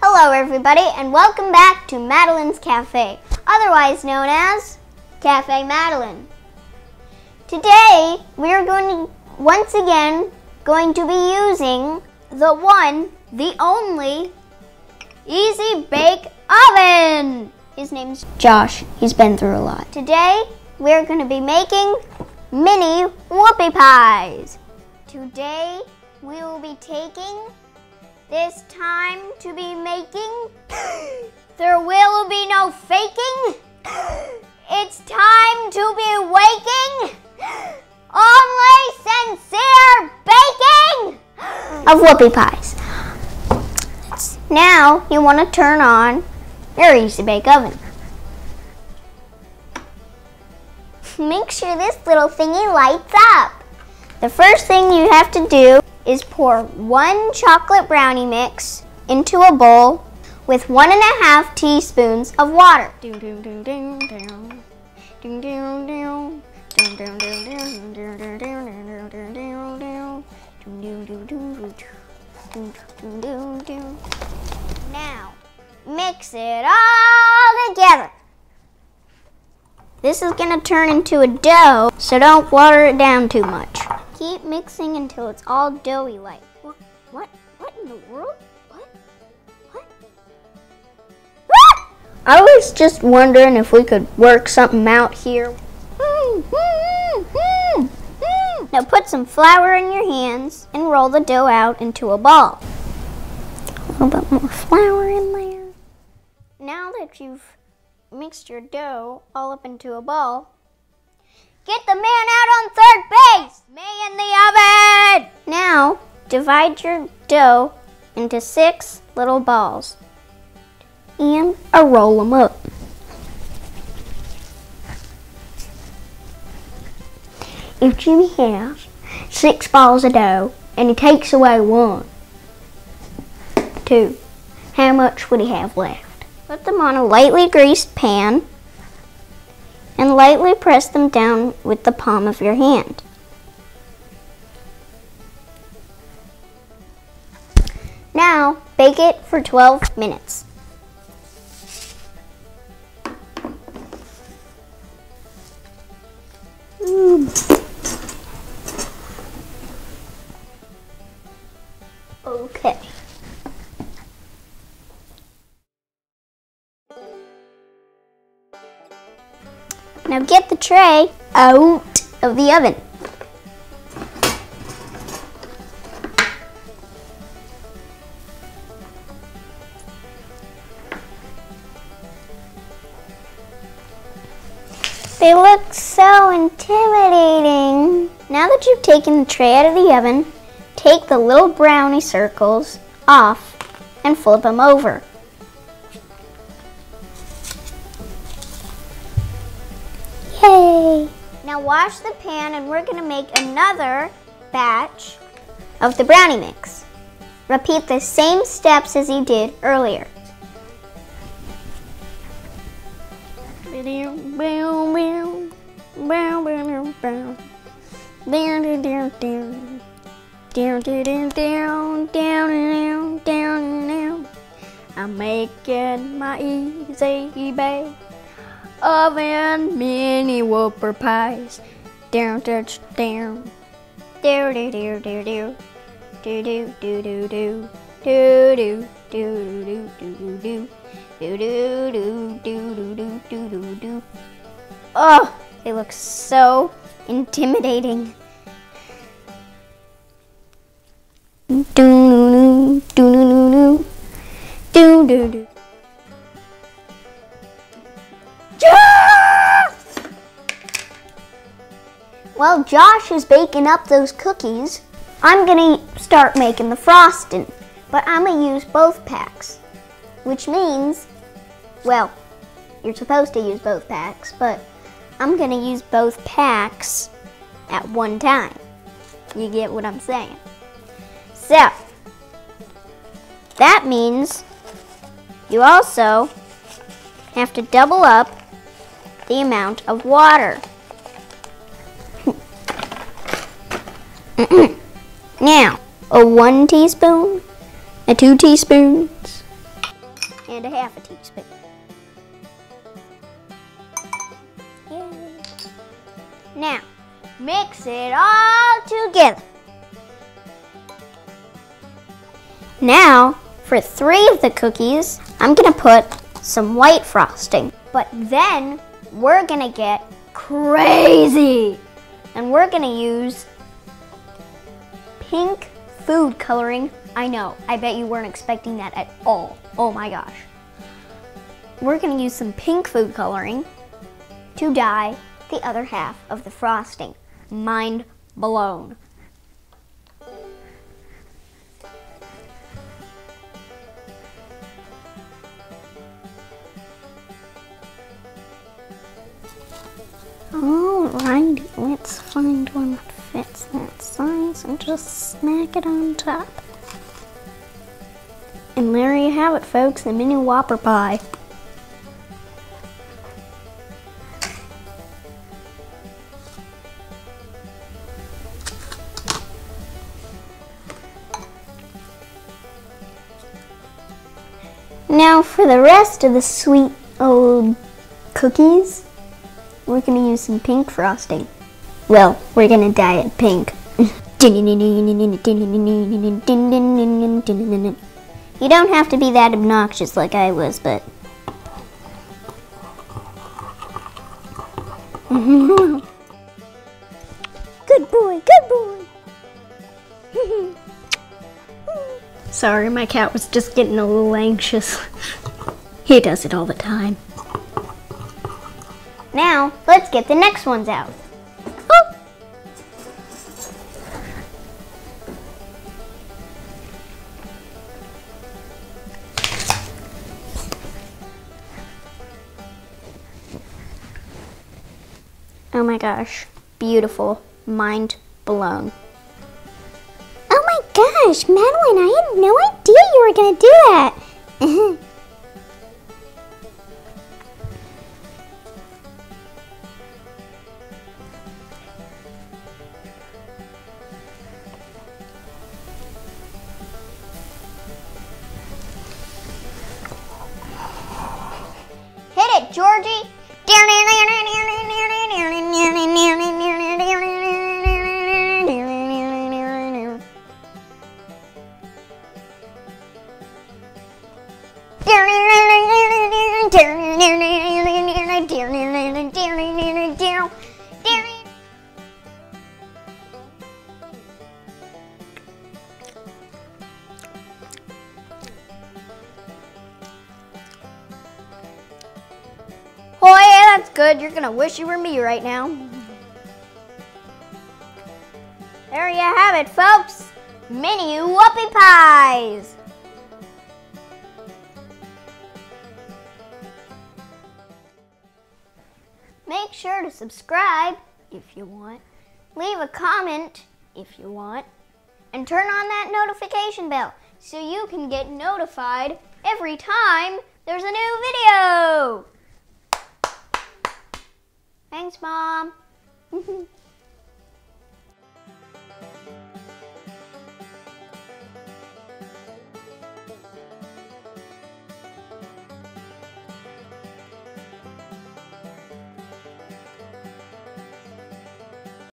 Hello everybody and welcome back to Madeline's Cafe, otherwise known as Cafe Madeline. Today we are once again going to be using the one, the only, Easy Bake Oven. His name's Josh. He's been through a lot. Today we're going to be making mini Whoopie Pies. Today we will be taking this time to be making. There will be no faking. It's time to be waking. Only sincere baking of Whoopie Pies. Now you want to turn on your Easy Bake Oven. Make sure this little thingy lights up. The first thing you have to do is pour 1 chocolate brownie mix into a bowl with 1.5 teaspoons of water. Now, mix it all together. This is going to turn into a dough, so don't water it down too much. Keep mixing until it's all doughy-like. What in the world? What? I was just wondering if we could work something out here. Now put some flour in your hands and roll the dough out into a ball. A little bit more flour in there. Now that you've mixed your dough all up into a ball, get the man out on third base! Me in the oven! Now, divide your dough into 6 little balls and roll them up. If Jimmy has 6 balls of dough and he takes away 1, 2, how much would he have left? Put them on a lightly greased pan and lightly press them down with the palm of your hand. Now, bake it for 12 minutes. Okay. Now get the tray out of the oven. They look so intimidating. Now that you've taken the tray out of the oven, take the little brownie circles off and flip them over. Yay! Now wash the pan and we're going to make another batch of the brownie mix. Repeat the same steps as you did earlier. I'm making my Easy Bake Oven mini Whoopie Pies. Down, touch, down. Do do do do do. Do do do do do. Do do do do do do. Do do do do do do do do. Oh, they look so intimidating. Do do do do do do do. While Josh is baking up those cookies, I'm gonna start making the frosting, but I'm gonna use both packs, which means, well, you're supposed to use both packs, but I'm gonna use both packs at one time. You get what I'm saying? So, that means you also have to double up the amount of water. Now, a 1 teaspoon, a 2 teaspoons, and a half a teaspoon. Yay. Now, mix it all together. Now, for 3 of the cookies, I'm gonna put some white frosting. But then, we're gonna get crazy. And we're gonna use pink food coloring. I know, I bet you weren't expecting that at all. Oh my gosh. We're gonna use some pink food coloring to dye the other half of the frosting. Mind blown. Alrighty, let's find one that fits that size and just smack it on top. And there you have it, folks, the mini Whopper pie. Now for the rest of the sweet old cookies, we're gonna use some pink frosting. Well, we're gonna dye it pink. You don't have to be that obnoxious like I was, but... Good boy, good boy. Sorry, my cat was just getting a little anxious. He does it all the time. Now, let's get the next ones out. Oh. Oh my gosh, beautiful, mind blown. Oh my gosh, Madeline, I had no idea you were gonna do that. Hit it, Georgie! Oh yeah, that's good. You're gonna wish you were me right now. There you have it, folks. Mini Whoopie Pies. Make sure to subscribe if you want. Leave a comment if you want. And turn on that notification bell so you can get notified every time there's a new video. Thanks, Mom.